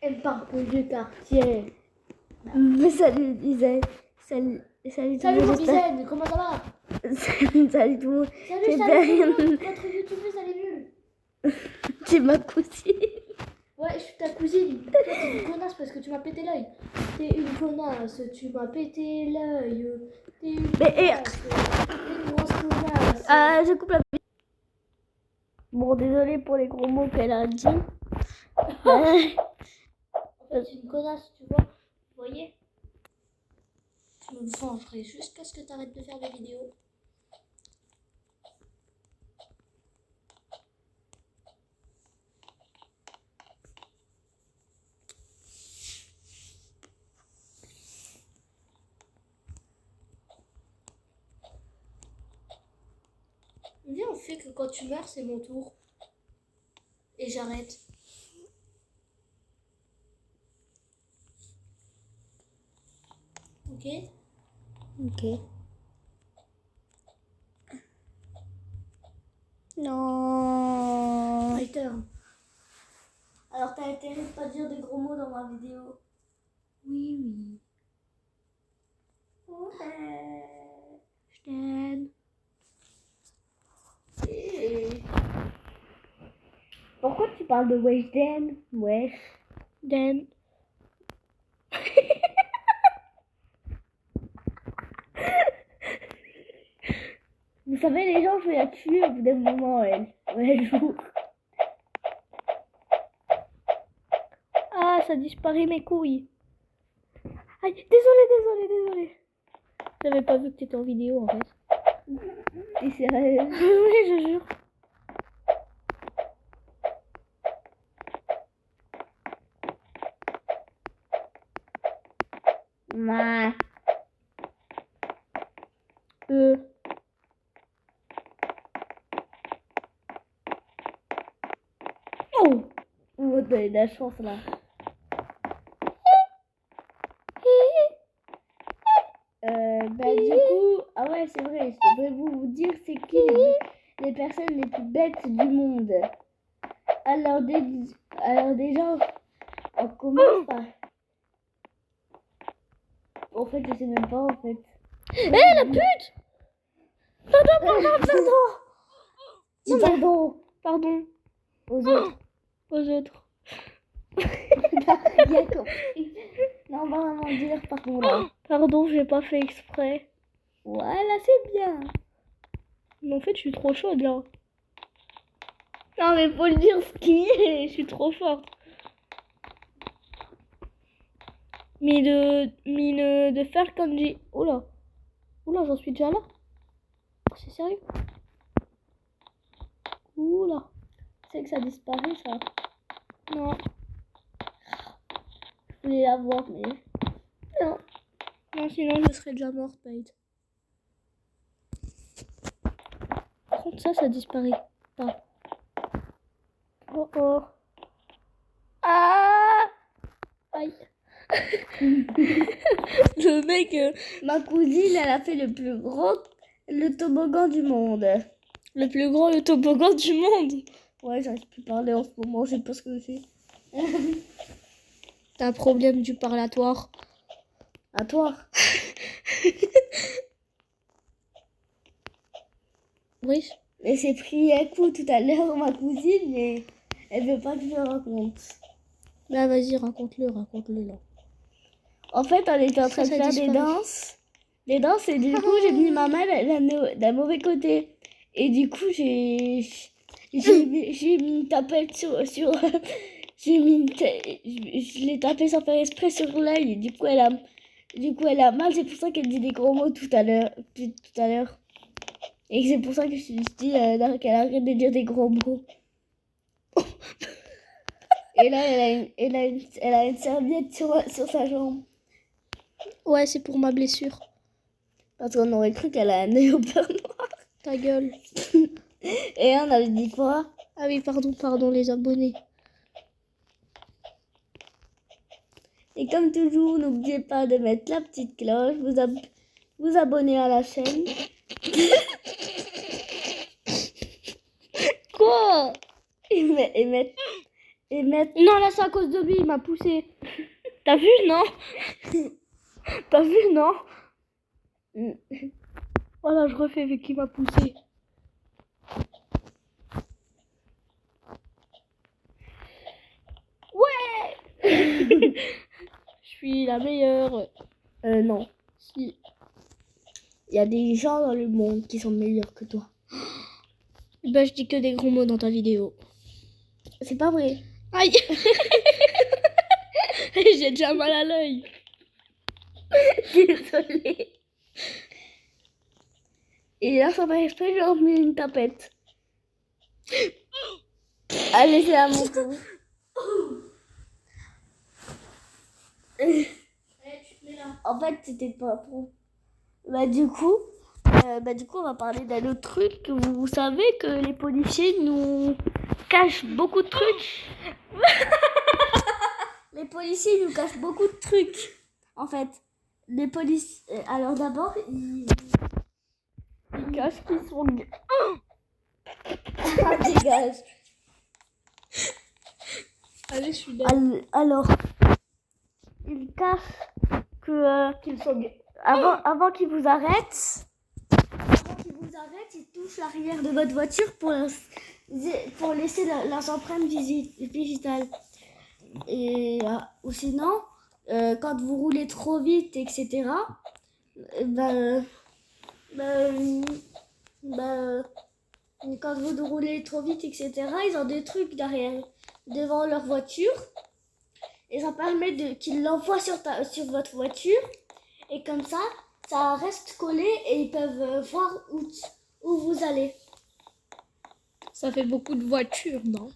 Elle part pour du quartier. Mais salut Isaïe. Salut tout le Salut monde. Robisen, comment ça va? Salut tout le monde. Salut, J'espère salut, rien. votre youtubeuse elle est nulle. C'est ma cousine. Ouais, je suis ta cousine. Toi, t'es une connasse parce que tu m'as pété l'œil. T'es une connasse, tu m'as pété l'œil. T'es une connasse. T'es une grosse connasse. Ah, je coupe la vidéo. Bon, désolé pour les gros mots qu'elle a dit. En fait, c'est une connasse, tu vois. Vous voyez? Je me vengerai jusqu'à ce que t'arrêtes de faire des vidéos. Viens, on fait que quand tu meurs, c'est mon tour. Et j'arrête. Ok? Ok. Non. Fighter. Alors t'as intérêt de pas dire des gros mots dans ma vidéo. Oui, oui. Ouais. Je t'aime. Pourquoi tu parles de wesh Dan? Wesh. Dan. Vous savez, les gens, je vais la tuer au bout d'un moment, elle. Ouais, je vous. Ah, ça disparaît mes couilles. Aïe, désolé. J'avais pas vu que t'étais en vidéo, en fait. T'es sérieuse? Oui, je jure. Ma. Oh! Oh, t'as eu de la chance, là. Du coup, ah ouais, c'est vrai, je devrais vous dire c'est qui les personnes les plus bêtes du monde. Alors, déjà, on commence par... En fait, je sais même pas, en fait. La pute! Pardon. Aux autres. Rien compris. Non, on va vraiment dire pardon, là. Pardon, j'ai pas fait exprès. Voilà, c'est bien. Mais en fait, je suis trop chaude, là. Non, mais faut le dire ce qui est. Je suis trop forte. Mine de fer kanji. Oula, j'en suis déjà là. C'est sérieux? Oula. C'est que ça disparaît, ça. Non. Je voulais la voir, mais... Non. Non, sinon, je serais déjà morte, Païd. Par contre, ça disparaît pas. Oh oh. Ah! Aïe. Le mec, ma cousine, elle a fait le toboggan du monde. Le plus grand, le toboggan du monde. Ouais, j'arrive plus à parler en ce moment, je sais pas ce que c'est. T'as un problème du parlatoire. À toi. Oui. Elle s'est pris un coup tout à l'heure, ma cousine, mais elle veut pas que je le raconte. Bah vas-y, raconte-le là. En fait, on était en train de faire des danses. Et du coup, j'ai mis ma main d'un mauvais côté. Et du coup, j'ai mis une tapette sur je l'ai tapé sans faire exprès sur l'œil. Et du coup, elle a mal. C'est pour ça qu'elle dit des gros mots tout à l'heure. Et c'est pour ça que je me suis dit qu'elle arrête de dire des gros mots. Et là, elle a une serviette sur sa jambe. Ouais, c'est pour ma blessure. Parce qu'on aurait cru qu'elle a un œil au beurre noir. Ta gueule. Et on avait dit quoi? Ah oui, pardon les abonnés. Et comme toujours, n'oubliez pas de mettre la petite cloche, vous abonner à la chaîne. Quoi? Et mettre Et mettre... Non, là, c'est à cause de lui, il m'a poussé. T'as vu, non? T'as vu, non? Voilà, je refais vu qu'il m'a poussé. Ouais. Je suis la meilleure. Non. Si. Il y a des gens dans le monde qui sont meilleurs que toi. Bah, je dis que des gros mots dans ta vidéo. C'est pas vrai. Aïe. J'ai déjà mal à l'œil. Désolée. Et là, ça va exprès, j'ai remis une tapette. Allez, c'est à mon tour. En fait, c'était pas trop. Du coup, on va parler d'un autre truc. Vous savez que les policiers nous cachent beaucoup de trucs. Les policiers nous cachent beaucoup de trucs. En fait, les policiers. Alors d'abord, ils cachent qu'ils sont. Ah, dégage. Allez, je suis là. Alors, ils cachent que Qu'ils sont gays. avant qu'ils vous arrêtent. Ils touchent l'arrière de votre voiture pour laisser leurs empreintes digitales. Et ou sinon, quand vous roulez trop vite, etc. Quand vous roulez trop vite, etc. Ils ont des trucs derrière, devant leur voiture. Et ça permet qu'ils l'envoient sur votre voiture. Et comme ça reste collé et ils peuvent voir où vous allez. Ça fait beaucoup de voitures, non?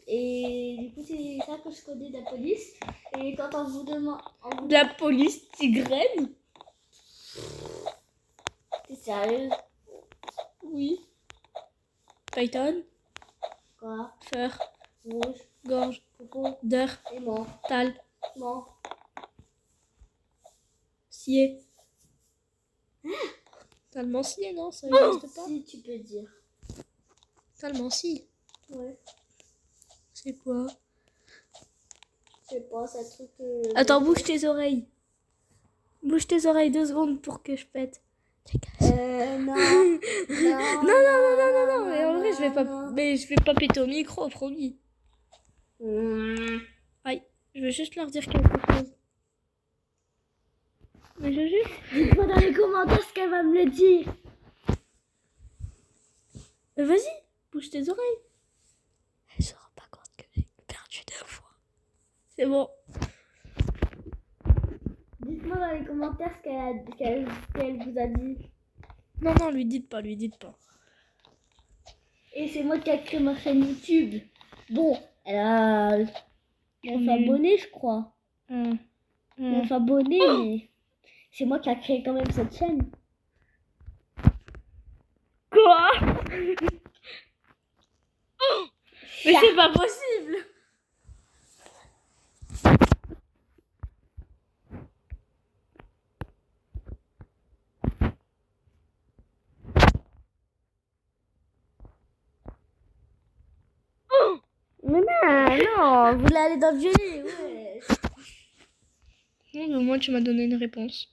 Et du coup, c'est ça que je connais de la police. Et quand on vous demande... De la police tigrenne? T'es sérieuse? Oui. Python, Quoi? Feur, Rouge, Gorge, Popo Der, et mort. Tal, Mort. Scié. Talmancier, non? Ça n'existe pas? Si tu peux dire. Talmancie. Ouais. C'est quoi? Je sais pas, c'est un truc... Attends, bouge tes oreilles. Bouge tes oreilles 2 secondes pour que je pète. Non. Non, mais en vrai, je vais pas péter au micro, promis. Aïe, je veux juste leur dire quelque chose. Mais je juste... Dites-moi dans les commentaires ce qu'elle va me le dire. Vas-y, bouge tes oreilles. Elle se rend pas compte que j'ai perdu 2 fois. C'est bon. Dites-moi dans les commentaires ce qu'elle vous a dit. Non, lui dites pas. Et c'est moi qui a créé ma chaîne YouTube. Bon, elle a 9 abonnés, je crois. 9 abonnés, mais c'est moi qui a créé quand même cette chaîne. Quoi? Mais c'est pas possible. Mais non, vous l'allez dans le violet, ouais. Oui, mais au moins tu m'as donné une réponse.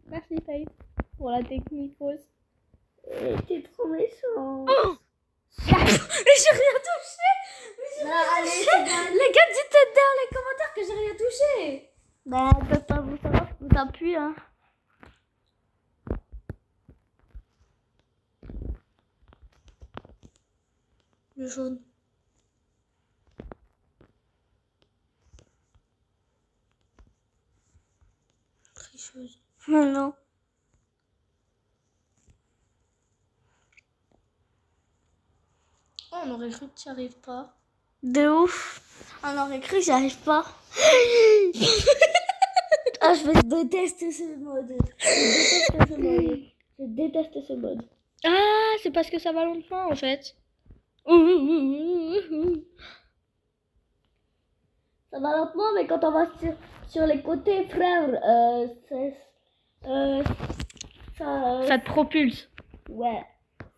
Merci Faith pour la technique rose. T'es trop méchant. Mais j'ai rien touché. Allez, c'est bon. Les gars, dites dans les commentaires que j'ai rien touché. Ils peuvent pas vous savoir, vous appuie, hein. Le jaune. Tricheuse. Non. Oh, on aurait cru que tu n'y arrives pas. De ouf. On aurait cru que j'y arrive pas. Ah, je déteste ce mode. Je déteste ce mode. Ah, c'est parce que ça va lentement en fait. Ça va lentement, mais quand on va sur les côtés, frère, Ça te propulse. Ouais.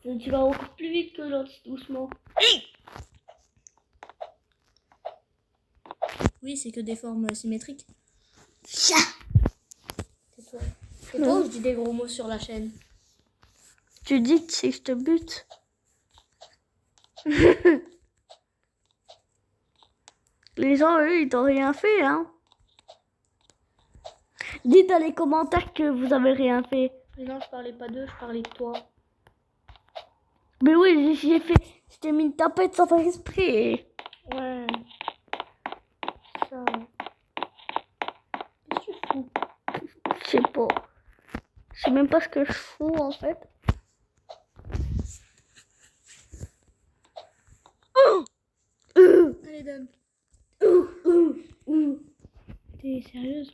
Tu vas encore plus vite que l'autre, doucement. Oui, c'est que des formes symétriques. Chat. C'est toi. C'est toi ou je dis des gros mots sur la chaîne? Tu dis que c'est que je te bute. Les gens, eux, ils t'ont rien fait, hein. Dites dans les commentaires que vous avez rien fait. Mais non, je parlais pas d'eux, je parlais de toi. Mais oui, j'ai fait... Je t'ai mis une tapette sans faire exprès. Ouais. Ça. Qu'est-ce que tu fous? Je sais pas. Je sais même pas ce que je fous, en fait. Allez, donne. T'es sérieuse?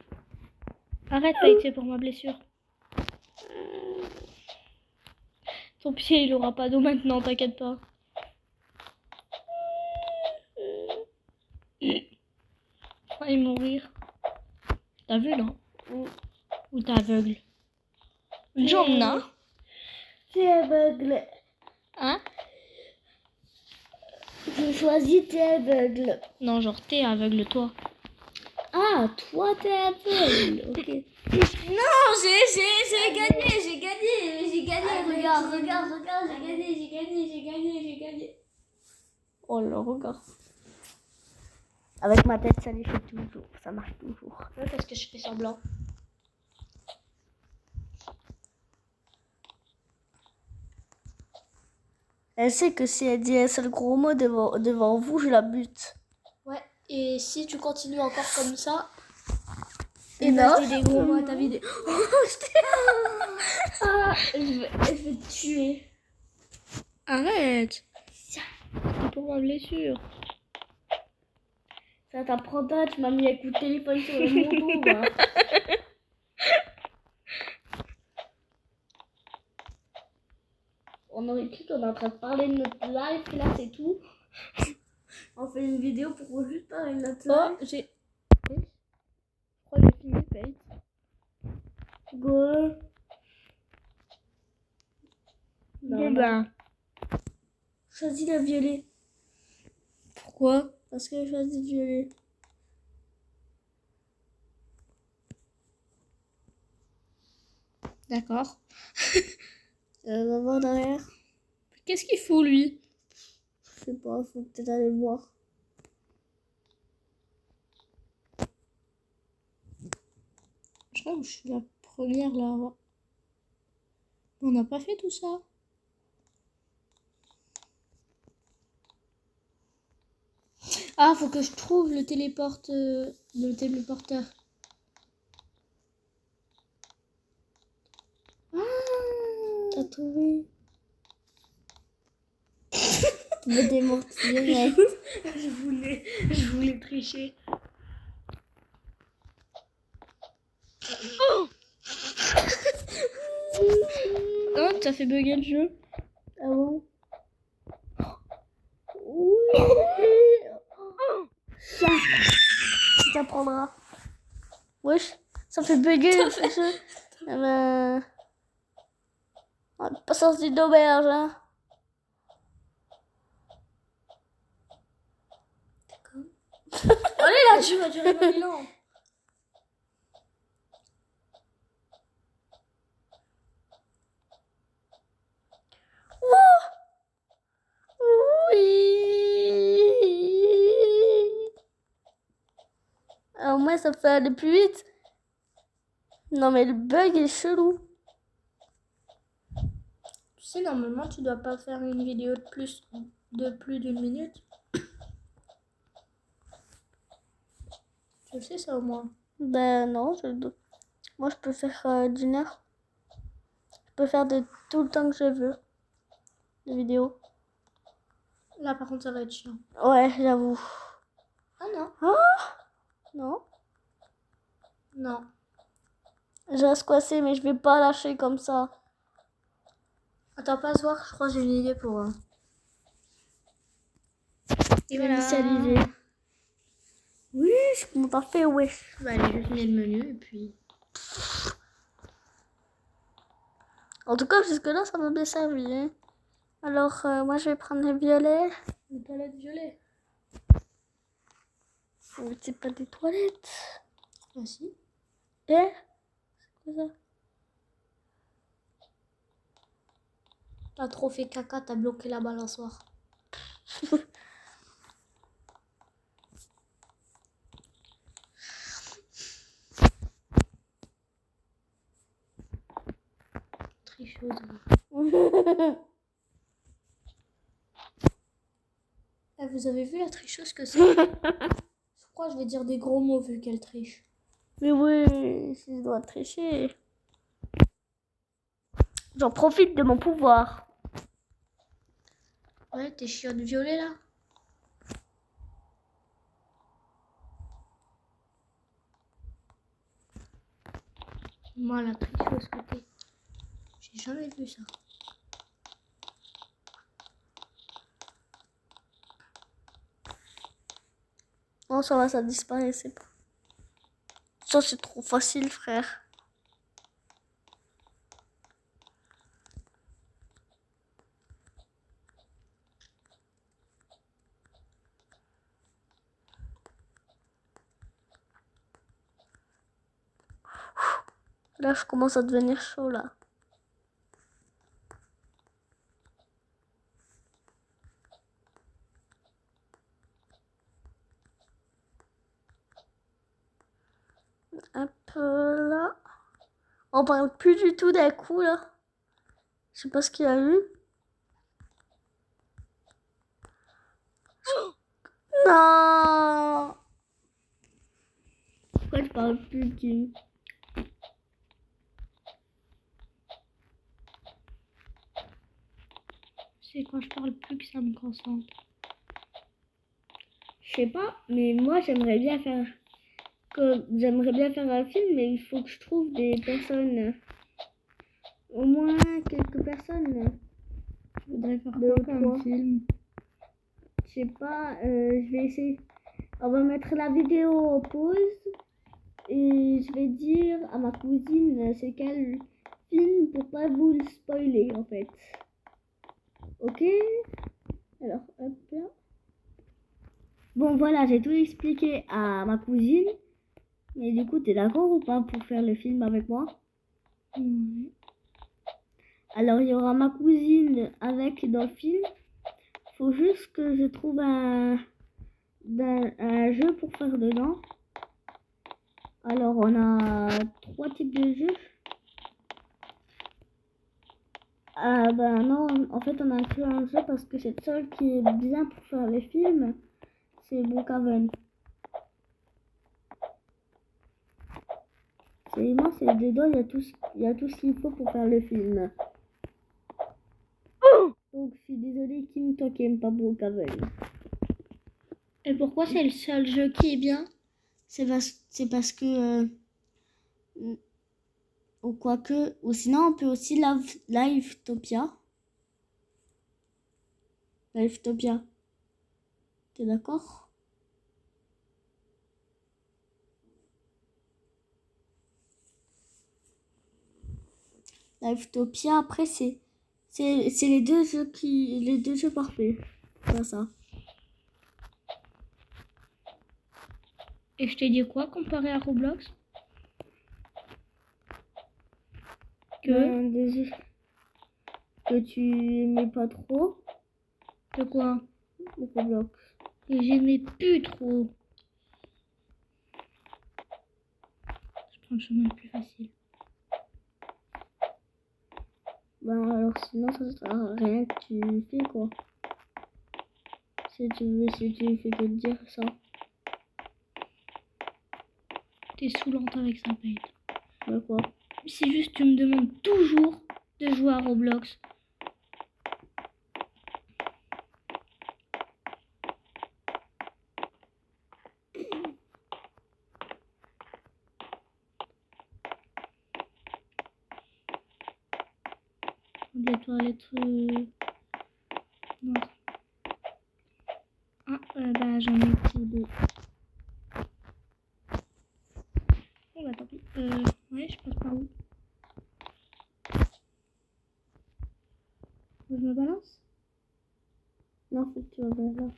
Arrête, Païtier, pour ma blessure. Ton pied, il aura pas d'eau maintenant, t'inquiète pas. Failli mourir. T'as vu, non? Ou t'es aveugle? Une jambe, non? T'es aveugle. Hein? Je choisis t'es aveugle. Non, genre t'es aveugle, toi. Ah, toi t'es aveugle. Ok. Non, j'ai gagné, j'ai gagné. Regarde, j'ai gagné. Oh là, regarde. Avec ma tête, ça les fait toujours. Ça marche toujours. Ouais, parce que je fais semblant. Elle sait que si elle dit un seul gros mot devant vous, je la bute. Ouais, et si tu continues encore comme ça, Et et non, ben je dis des gros mots à ta vidéo. Ah, je vais te tuer. Arrête. C'est pour ma blessure. Ça t'apprend pas, tu m'as mis un coup de téléphone sur le dos, bah. On aurait cru qu'on est en train de parler de notre live, et là c'est tout. On fait une vidéo pour juste parler de notre live. Oh, j'ai... Je crois que j'ai fini, Paige. Go. Bon ben... Choisis le violet. Pourquoi? Parce que j'ai choisi le violet. D'accord. Va voir derrière. Qu'est-ce qu'il fout, lui? Je sais pas, faut peut-être aller le voir. Je crois que je suis la première là. On n'a pas fait tout ça. Ah, faut que je trouve le téléporteur. Ah, T'as trouvé? Tu veux démentir. je voulais tricher. Oh, ça fait bugger le jeu. Ah bon? Oui. Ça, tu t'apprendras. Wesh, ça fait bugger le jeu. Eh ben... On est pas sorti d'auberge, hein. Allez là, tu vas durer 20 000 ans. Oui. Alors moi, ça fait aller plus vite. Non mais le bug est chelou. Tu sais, normalement, tu dois pas faire une vidéo de plus d'une minute. Tu le sais ça au moins. Ben non, moi je peux faire d'une heure. Je peux faire de tout le temps que je veux. De vidéos. Là, par contre, ça va être chiant. Ouais, j'avoue. Ah non. Non. Non. Je reste coincée, mais je vais pas lâcher comme ça. Attends, passe voir, je crois que j'ai une idée pour... Et voilà. Initialiser. Oui, c'est comment t'as fait, wesh. Bah, allez, je finis le menu et puis... En tout cas, jusque-là, ça m'a bien servi. Hein. Alors, moi, je vais prendre le violet. Une toilette violet. C'est pas des toilettes. Ah si. Eh? C'est quoi ça? T'as trop fait caca, t'as bloqué la balançoire. Tricheuse. Eh, vous avez vu la tricheuse que c'est? Je crois que je vais dire des gros mots vu qu'elle triche. Mais oui, si je dois tricher. J'en profite de mon pouvoir. Ouais, t'es chiotte violet là? Moi, la tricheuse que t'es. J'ai jamais vu ça. Non, ça va, ça disparaissait pas. Ça, c'est trop facile, frère. Là, je commence à devenir chaud, là. Un peu là. On parle plus du tout d'un coup, là. Je sais pas ce qu'il y a eu. Non. Pourquoi je parle plus, Kim? C'est quand je parle plus que ça me concentre. Je sais pas, mais moi, j'aimerais bien faire un film, mais il faut que je trouve des personnes. Au moins quelques personnes. Je voudrais faire Deux, quoi comme trois. film? Je sais pas, je vais essayer. On va mettre la vidéo en pause et je vais dire à ma cousine c'est quel film pour pas vous le spoiler en fait. Ok? Alors, hop là. Bon voilà, j'ai tout expliqué à ma cousine. Mais du coup, t'es d'accord ou pas pour faire le film avec moi? Oui. Alors, il y aura ma cousine avec dans le film. Faut juste que je trouve un jeu pour faire dedans. Alors, on a 3 types de jeux. Ah ben non, en fait, on a que un jeu parce que c'est le seul qui est bien pour faire les films. C'est Brookhaven. C'est immense et dedans, il y a tout ce qu'il faut pour faire le film. Donc, je suis désolée, Kim, toi qui n'aimes pas Brookhaven. Et pourquoi c'est le seul jeu qui est bien? C'est parce que... ou quoique... Ou sinon, on peut aussi Livetopia. Livetopia. T'es d'accord? Livetopia, après, c'est les deux jeux parfaits. C'est ça. Et je t'ai dit quoi comparé à Roblox? Des jeux que tu aimais pas trop. De quoi? Roblox. Et j'aimais plus trop. Je prends le chemin le plus facile. Ben alors sinon ça sert à rien que tu fais quoi. Si tu fais que dire ça. T'es saoulante avec ça, Paige. Ben quoi? C'est juste tu me demandes toujours de jouer à Roblox. Les toilettes noires. Ah, bah j'en ai pris 2. Oh bah tant pis. Ouais, je passe par où? Je me balance. Non, faut que tu vas bien là.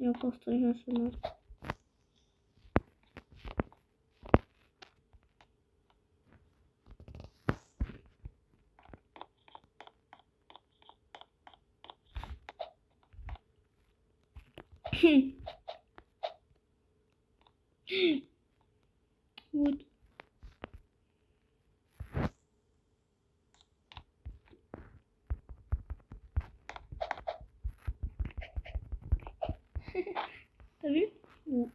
Et on construit un chemin. Wood. T'as vu? Ouais.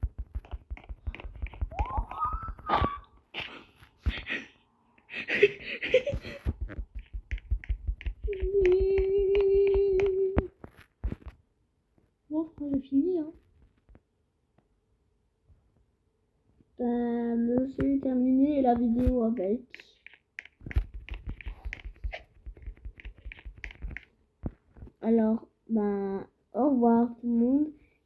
Bon, j'ai fini, hein. Le jeu est terminé et la vidéo avec. Alors,